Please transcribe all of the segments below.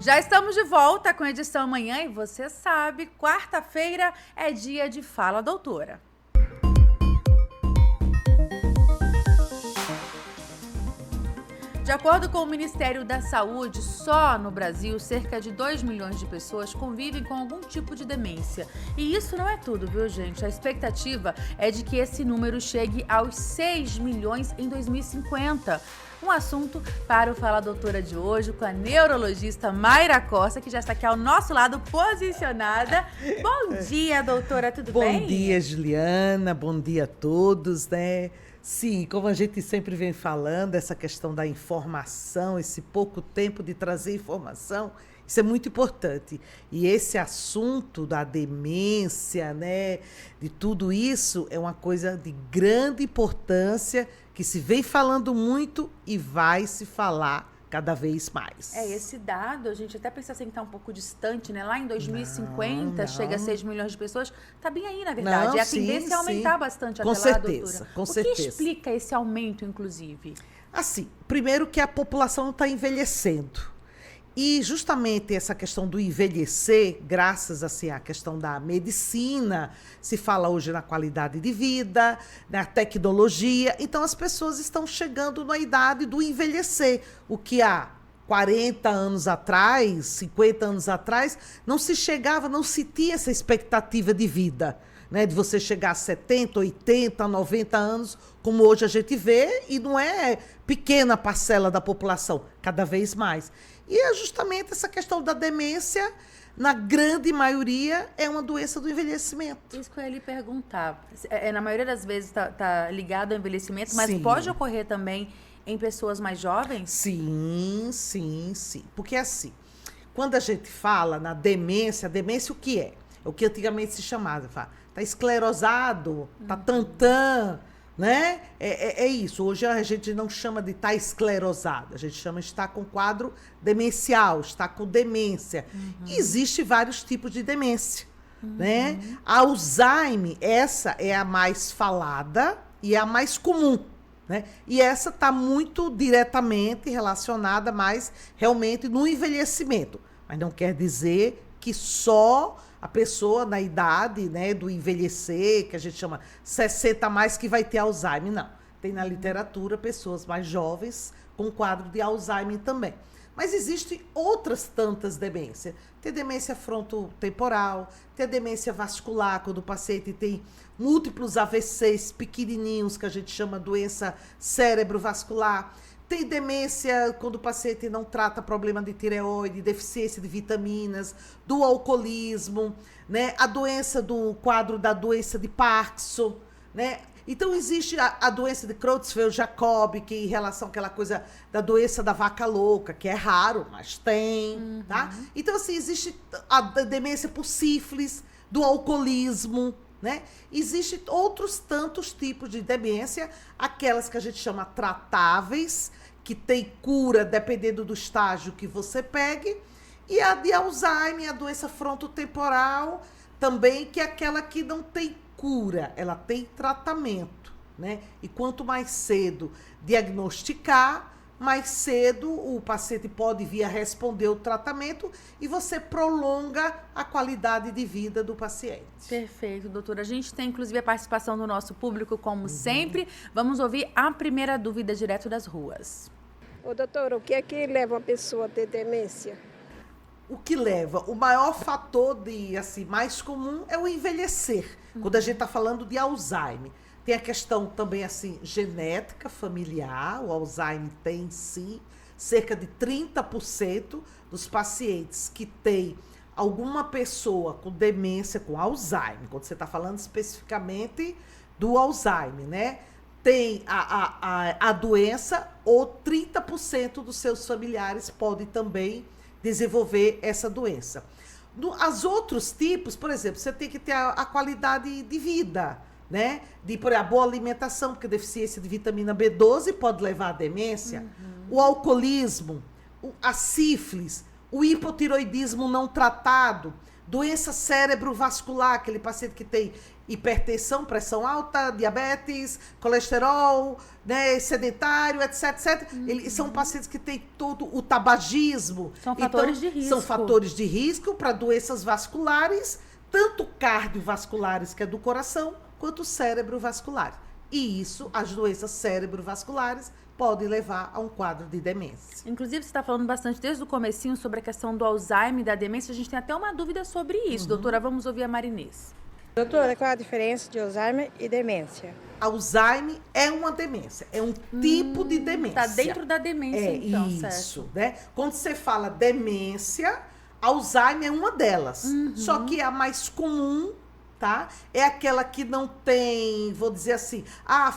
Já estamos de volta com a edição amanhã e você sabe, quarta-feira é dia de Fala Doutora. De acordo com o Ministério da Saúde, só no Brasil, cerca de 2 milhões de pessoas convivem com algum tipo de demência. E isso não é tudo, viu, gente? A expectativa é de que esse número chegue aos 6 milhões em 2050. Um assunto para o Fala Doutora de hoje com a neurologista Mayra Costa, que já está aqui ao nosso lado, posicionada. Bom dia, doutora, tudo bem? Bom dia, Juliana, bom dia a todos, né? Sim, como a gente sempre vem falando, essa questão da informação, esse pouco tempo de trazer informação, isso é muito importante. E esse assunto da demência, né, de tudo isso, é uma coisa de grande importância que se vem falando muito e vai se falar cada vez mais. Esse dado, a gente até pensa assim que está um pouco distante, né? Lá em 2050 não. chega a 6 milhões de pessoas. Está bem aí, na verdade. Não, a tendência é aumentar bastante até com lá, certeza, doutora. com o certeza. que explica esse aumento, inclusive? Assim, primeiro que a população está envelhecendo. E justamente essa questão do envelhecer, graças assim, à questão da medicina, se fala hoje na qualidade de vida, na tecnologia. Então, as pessoas estão chegando na idade do envelhecer, o que há 40 anos atrás, 50 anos atrás, não se chegava, não se tinha essa expectativa de vida, né, de você chegar a 70, 80, 90 anos, como hoje a gente vê, e não é pequena parcela da população, cada vez mais. E é justamente essa questão da demência, na grande maioria, é uma doença do envelhecimento. Isso que eu ia lhe perguntar. Na maioria das vezes está ligado ao envelhecimento, mas Sim. pode ocorrer também em pessoas mais jovens? Sim, sim, sim. Porque assim, quando a gente fala na demência, a demência o que é? É o que antigamente se chamava, tá esclerosado, tá tantã, né? É isso. Hoje a gente não chama de estar esclerosado, a gente chama de estar com quadro demencial, estar com demência. E existe vários tipos de demência, né? A Alzheimer, essa é a mais falada e é a mais comum, né? E essa está muito diretamente relacionada mais realmente no envelhecimento. Mas não quer dizer que só a pessoa na idade, né, do envelhecer, que a gente chama 60 a mais, que vai ter Alzheimer. Não. Tem na literatura pessoas mais jovens com quadro de Alzheimer também. Mas existem outras tantas demências. Tem demência frontotemporal, tem a demência vascular, quando o paciente tem múltiplos AVCs pequenininhos, que a gente chama doença cerebrovascular. Tem demência quando o paciente não trata problema de tireoide, deficiência de vitaminas, do alcoolismo, né? A doença do quadro da doença de Parkinson, né? Então, existe a doença de Creutzfeldt-Jakob, que em relação àquela coisa da doença da vaca louca, que é raro, mas tem, tá? Então, assim, existe a demência por sífilis, do alcoolismo, né? Existem outros tantos tipos de demência, aquelas que a gente chama tratáveis, que tem cura dependendo do estágio que você pegue, e a de Alzheimer, a doença frontotemporal, também, que é aquela que não tem cura, ela tem tratamento, né? E quanto mais cedo diagnosticar, mais cedo o paciente pode vir a responder o tratamento e você prolonga a qualidade de vida do paciente. Perfeito, doutora. A gente tem, inclusive, a participação do nosso público, como sempre. Vamos ouvir a primeira dúvida direto das ruas. Ô, doutora, o que é que leva uma pessoa a ter demência? O que leva? O maior fator de, assim, mais comum é o envelhecer, quando a gente está falando de Alzheimer. Tem a questão também, assim, genética, familiar. O Alzheimer tem, sim, cerca de 30% dos pacientes que têm alguma pessoa com demência, com Alzheimer, quando você está falando especificamente do Alzheimer, né? Tem a doença, ou 30% dos seus familiares podem também desenvolver essa doença. Os outros tipos, por exemplo, você tem que ter a qualidade de vida, né? Por a boa alimentação, porque a deficiência de vitamina B12 pode levar à demência. O alcoolismo, a sífilis, o hipotiroidismo não tratado, doença cerebrovascular, aquele paciente que tem hipertensão, pressão alta, diabetes, colesterol, né, sedentário, etc, etc. Eles são pacientes que têm todo o tabagismo. São fatores de risco. São fatores de risco para doenças vasculares, tanto cardiovasculares, que é do coração, quanto cerebrovasculares. E isso, as doenças cerebrovasculares, podem levar a um quadro de demência. Inclusive, você está falando bastante desde o comecinho sobre a questão do Alzheimer e da demência. A gente tem até uma dúvida sobre isso. Doutora, vamos ouvir a Marinês. Doutora, qual a diferença de Alzheimer e demência? Alzheimer é uma demência, é um tipo de demência. Está dentro da demência, então, isso, certo? né? Quando você fala demência, Alzheimer é uma delas. Só que a mais comum, tá? É aquela que não tem, vou dizer assim,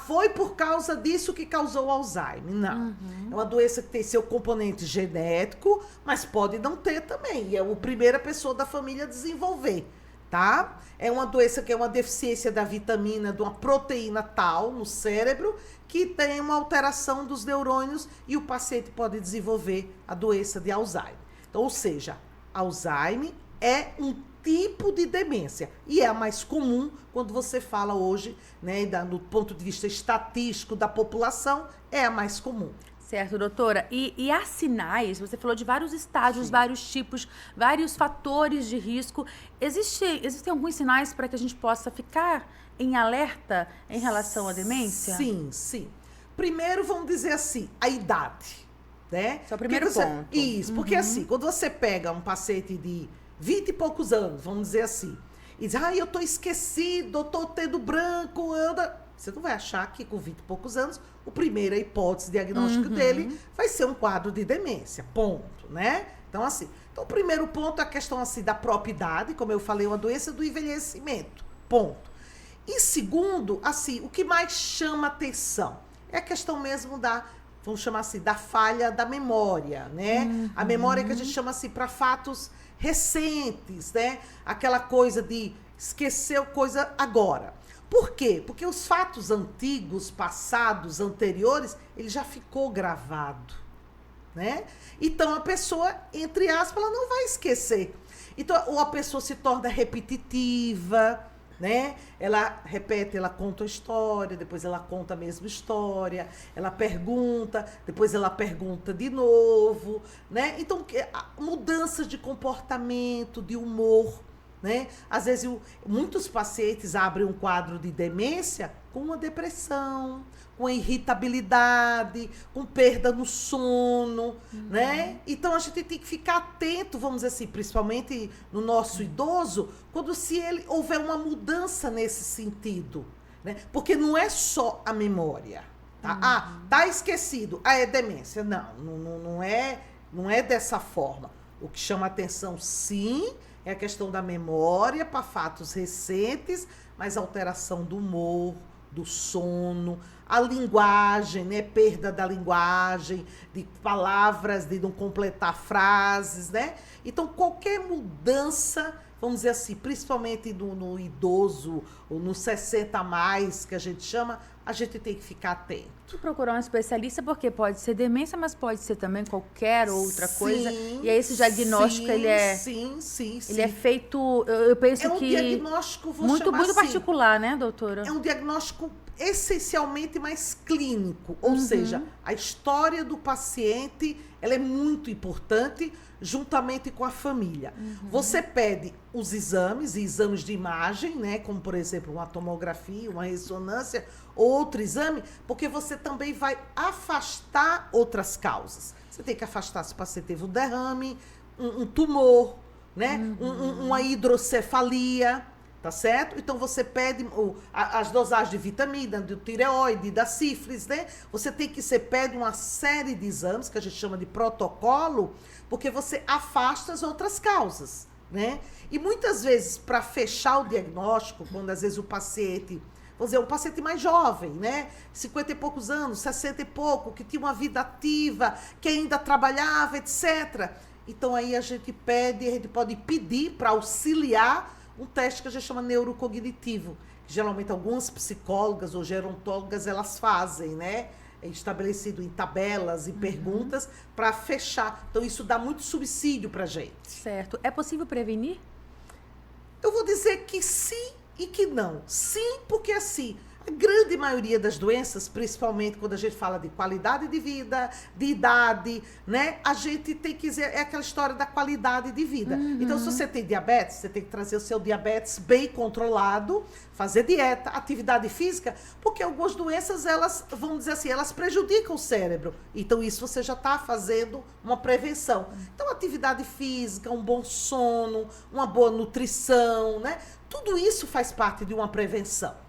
foi por causa disso que causou o Alzheimer. Não. É uma doença que tem seu componente genético, mas pode não ter também. E é a primeira pessoa da família a desenvolver, tá? É uma doença que é uma deficiência da vitamina, de uma proteína tal no cérebro, que tem uma alteração dos neurônios e o paciente pode desenvolver a doença de Alzheimer. Então, ou seja, Alzheimer é um tipo de demência. E é a mais comum quando você fala hoje, né, do ponto de vista estatístico da população, é a mais comum. Certo, doutora. E há sinais, você falou de vários estágios, vários tipos, vários fatores de risco. Existem alguns sinais para que a gente possa ficar em alerta em relação à demência? Sim, sim. Primeiro, vamos dizer assim, a idade, né? Esse é o primeiro ponto. Isso, porque assim, quando você pega um paciente de 20 e poucos anos, vamos dizer assim, e diz, eu tô esquecido, eu tô tendo branco, você não vai achar que com 20 e poucos anos, a primeira hipótese diagnóstica dele vai ser um quadro de demência, ponto, né? Então, assim, o primeiro ponto é a questão, assim, da própria idade, como eu falei, uma doença do envelhecimento, ponto. E segundo, assim, o que mais chama atenção é a questão mesmo vamos chamar assim, da falha da memória, né? A memória que a gente chama assim para fatos recentes, né? Aquela coisa de esquecer coisa agora. Por quê? Porque os fatos antigos, passados, anteriores, ele já ficou gravado, né? Então a pessoa, entre aspas, ela não vai esquecer. Então, ou a pessoa se torna repetitiva, né? Ela repete, ela conta a história, depois ela conta a mesma história, ela pergunta, depois ela pergunta de novo, né? Então, mudanças de comportamento, de humor, né? Às vezes, muitos pacientes abrem um quadro de demência com uma depressão, com irritabilidade, com perda no sono, né? Então, a gente tem que ficar atento, vamos dizer assim, principalmente no nosso idoso, quando se ele houver uma mudança nesse sentido, né? Porque não é só a memória, tá? Tá esquecido, é demência. Não é dessa forma. O que chama atenção, sim, é a questão da memória para fatos recentes, mas alteração do humor, do sono, a linguagem, né? Perda da linguagem, de palavras, de não completar frases, né? Então, qualquer mudança, vamos dizer assim, principalmente no idoso, ou no 60 a mais, que a gente chama, a gente tem que ficar atento. E procurar um especialista, porque pode ser demência, mas pode ser também qualquer outra coisa. E aí esse diagnóstico, ele é... Sim. Ele é feito, eu penso que... É um diagnóstico, muito assim, particular, né, doutora? É um diagnóstico essencialmente mais clínico, ou seja, a história do paciente, ela é muito importante juntamente com a família. Você pede os exames de imagem, né, como por exemplo uma tomografia, uma ressonância, outro exame, porque você também vai afastar outras causas. Você tem que afastar se o paciente teve um derrame, um tumor, né, uma hidrocefalia, tá certo? Então, você pede as dosagens de vitamina, do tireoide, da sífilis, né? Você pede uma série de exames, que a gente chama de protocolo, porque você afasta as outras causas, né? E muitas vezes, para fechar o diagnóstico, quando às vezes o paciente, vamos dizer, um paciente mais jovem, né? 50 e poucos anos, 60 e pouco, que tinha uma vida ativa, que ainda trabalhava, etc. Então, aí a gente pode pedir para auxiliar um teste que a gente chama neurocognitivo, que geralmente algumas psicólogas ou gerontólogas elas fazem, né? É estabelecido em tabelas e perguntas para fechar. Então, isso dá muito subsídio para a gente. Certo. É possível prevenir? Eu vou dizer que sim e que não? Sim, porque assim, a grande maioria das doenças, principalmente quando a gente fala de qualidade de vida, de idade, né? A gente tem que dizer, é aquela história da qualidade de vida. Então, se você tem diabetes, você tem que trazer o seu diabetes bem controlado, fazer dieta, atividade física, porque algumas doenças, elas, vamos dizer assim, elas prejudicam o cérebro. Então, isso você já está fazendo uma prevenção. Então, atividade física, um bom sono, uma boa nutrição, né? Tudo isso faz parte de uma prevenção.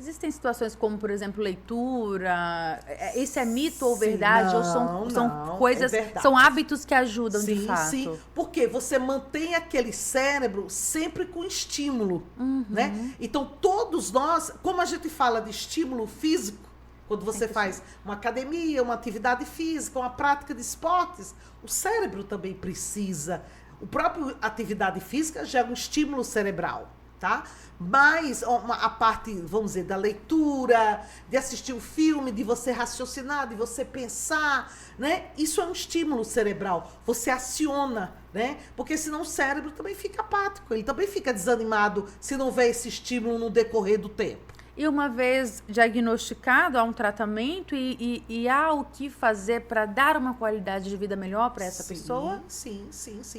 Existem situações como, por exemplo, leitura. Isso é mito ou Sim, verdade? Ou são coisas, é verdade. são hábitos que ajudam de Sim, fato? sim, porque você mantém aquele cérebro sempre com estímulo, né? Então, todos nós, como a gente fala de estímulo físico, quando você faz uma academia, uma atividade física, uma prática de esportes, o cérebro também precisa. O próprio atividade física já é um estímulo cerebral, tá? Mas a parte, vamos dizer, da leitura, de assistir um filme, de você raciocinar, de você pensar, né? Isso é um estímulo cerebral. Você aciona, né? Porque senão o cérebro também fica apático, ele também fica desanimado se não vê esse estímulo no decorrer do tempo. E uma vez diagnosticado, há um tratamento e há o que fazer para dar uma qualidade de vida melhor para essa pessoa? Sim.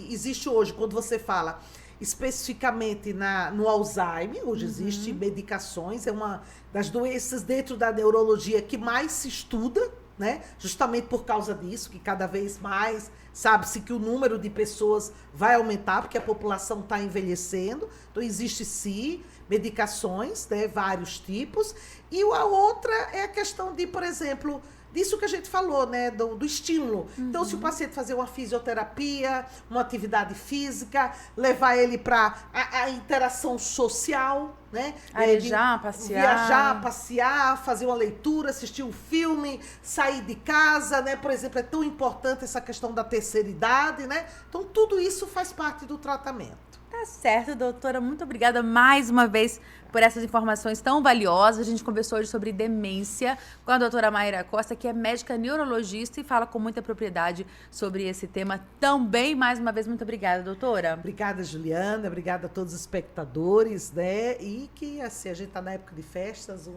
Existe hoje, quando você fala especificamente no Alzheimer, hoje existe medicações, é uma das doenças dentro da neurologia que mais se estuda, né? Justamente por causa disso, que cada vez mais sabe-se que o número de pessoas vai aumentar, porque a população está envelhecendo. Então, existe sim medicações, né? Vários tipos. E a outra é a questão de, por exemplo, disso que a gente falou, né? Do estímulo. Então, se o paciente fazer uma fisioterapia, uma atividade física, levar ele para a interação social, né? Arejar, passear. Viajar, passear, fazer uma leitura, assistir um filme, sair de casa, né? Por exemplo, é tão importante essa questão da terceira idade, né? Então, tudo isso faz parte do tratamento. Tá certo, doutora. Muito obrigada mais uma vez por essas informações tão valiosas. A gente conversou hoje sobre demência com a doutora Mayra Costa, que é médica neurologista e fala com muita propriedade sobre esse tema também. Mais uma vez, muito obrigada, doutora. Obrigada, Juliana. Obrigada a todos os espectadores, né? E que, assim, a gente tá na época de festas,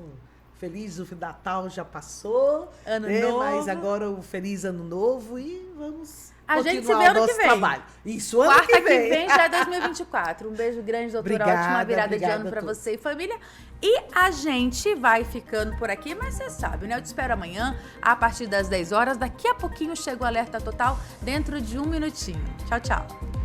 feliz o Natal já passou. Ano né? novo. Mas agora um feliz ano novo e vamos A gente se vê continuar o ano que nosso vem. trabalho. Isso, ano Quarta que vem. já é 2024. Um beijo grande, doutora. Obrigada, Ótima virada de obrigada ano pra a todos. você e família. E a gente vai ficando por aqui, mas você sabe, né? Eu te espero amanhã, a partir das 10 horas. Daqui a pouquinho chega o Alerta Total, dentro de 1 minutinho. Tchau, tchau.